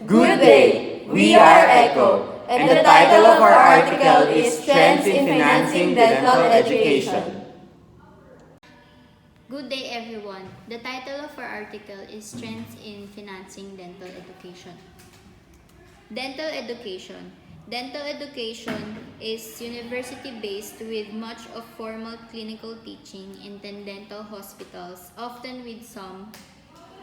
Good day! We are ECHO, and the title of our article is Trends in Financing Dental Education. Good day, everyone. The title of our article is Trends in Financing Dental Education. Dental education. Dental education is university-based with much of formal clinical teaching in the dental hospitals, often with some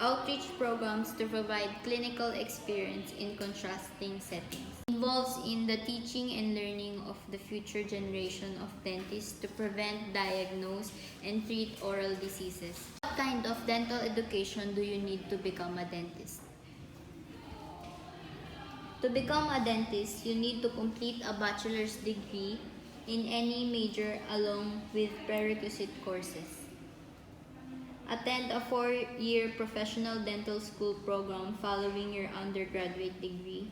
outreach programs to provide clinical experience in contrasting settings. Involves in the teaching and learning of the future generation of dentists to prevent, diagnose, and treat oral diseases. What kind of dental education do you need to become a dentist? To become a dentist, you need to complete a bachelor's degree in any major along with prerequisite courses. Attend a 4-year professional dental school program following your undergraduate degree.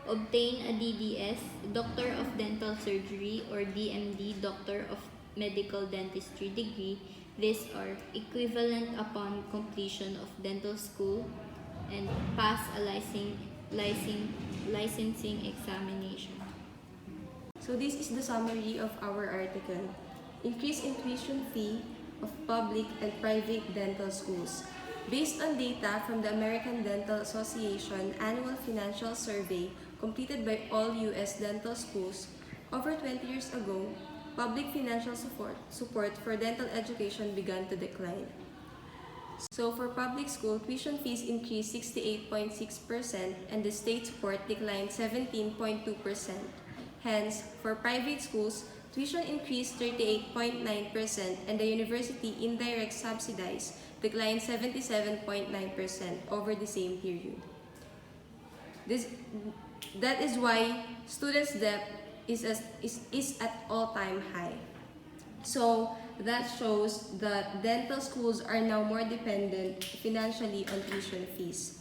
Obtain a DDS, Doctor of Dental Surgery, or DMD, Doctor of Medical Dentistry degree. These are equivalent upon completion of dental school and pass a licensing examination. So this is the summary of our article. Increase in tuition fee of public and private dental schools. Based on data from the American Dental Association Annual Financial Survey completed by all U.S. dental schools, over 20 years ago, public financial support for dental education began to decline. So for public school, tuition fees increased 68.6% and the state support declined 17.2%. Hence, for private schools, tuition increased 38.9% and the university indirect subsidies declined 77.9% over the same period. That is why students' debt is at all-time high. So that shows that dental schools are now more dependent financially on tuition fees.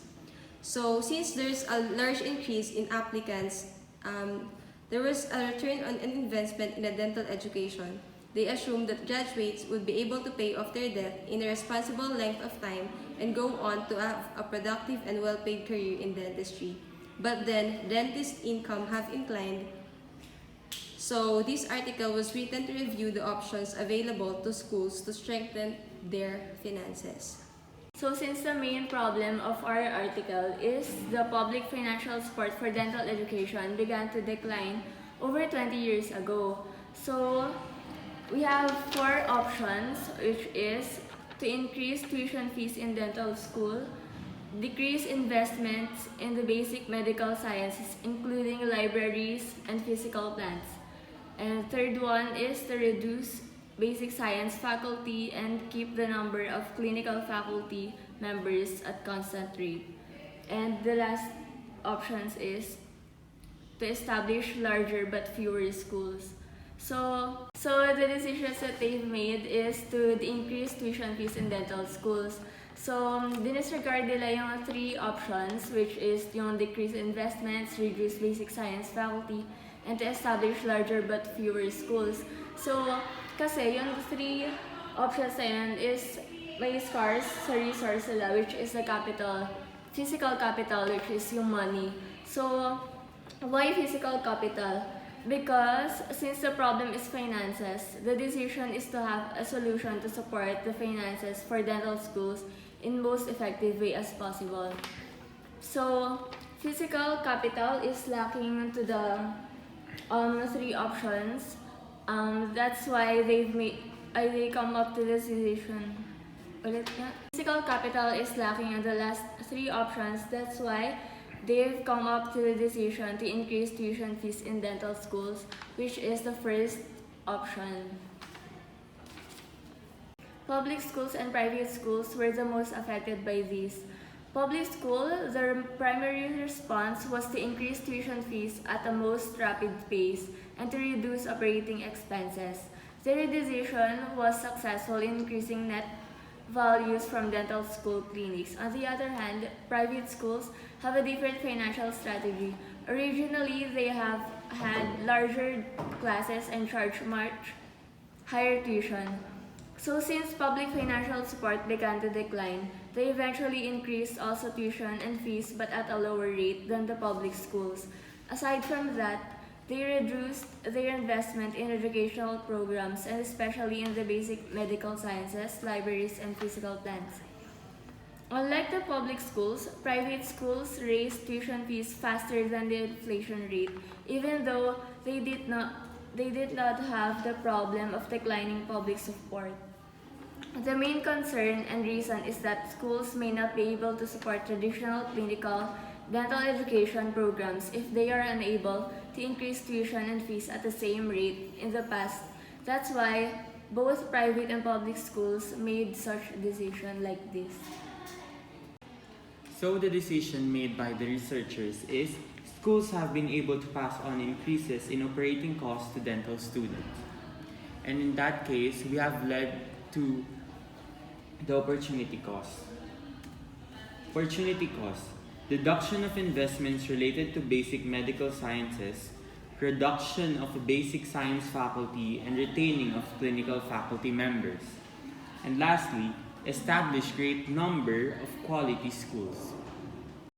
So since there's a large increase in applicants, there was a return on an investment in the dental education. They assumed that graduates would be able to pay off their debt in a responsible length of time and go on to have a productive and well-paid career in dentistry. But then, dentist income have inclined. So this article was written to review the options available to schools to strengthen their finances. So since the main problem of our article is the public financial support for dental education began to decline over 20 years ago. So we have 4 options, which is to increase tuition fees in dental school, decrease investments in the basic medical sciences including libraries and physical plants. And third one is to reduce basic science faculty and keep the number of clinical faculty members at constant rate. And the last options is to establish larger but fewer schools. So the decisions that they've made is to increase tuition fees in dental schools. So dinisregard nila yung 3 options, which is yung decrease investments, reduce basic science faculty, and to establish larger but fewer schools. So kasi yung 3 options na yun is may scarce sa resource nila, which is the capital, physical capital, which is yung money. So why physical capital? Because since the problem is finances, the decision is to have a solution to support the finances for dental schools in most effective way as possible. So physical capital is lacking to the 3 options. That's why they come up to this decision. Physical capital is lacking in the last 3 options. That's why they've come up to the decision to increase tuition fees in dental schools, which is the first option. Public schools and private schools were the most affected by these. Public school, their primary response was to increase tuition fees at the most rapid pace and to reduce operating expenses. Their decision was successful in increasing net values from dental school clinics. On the other hand, private schools have a different financial strategy. Originally, they have had larger classes and charge much higher tuition. So since public financial support began to decline, they eventually increased also tuition and fees but at a lower rate than the public schools. Aside from that, they reduced their investment in educational programs and especially in the basic medical sciences, libraries, and physical plants. Unlike the public schools, private schools raised tuition fees faster than the inflation rate, even though they did not have the problem of declining public support. The main concern and reason is that schools may not be able to support traditional clinical dental education programs if they are unable to increase tuition and fees at the same rate in the past. That's why both private and public schools made such decision like this. So the decision made by the researchers is schools have been able to pass on increases in operating costs to dental students. And in that case, we have led to the opportunity cost. Opportunity cost: deduction of investments related to basic medical sciences, reduction of a basic science faculty, and retaining of clinical faculty members. And lastly, establish great number of quality schools.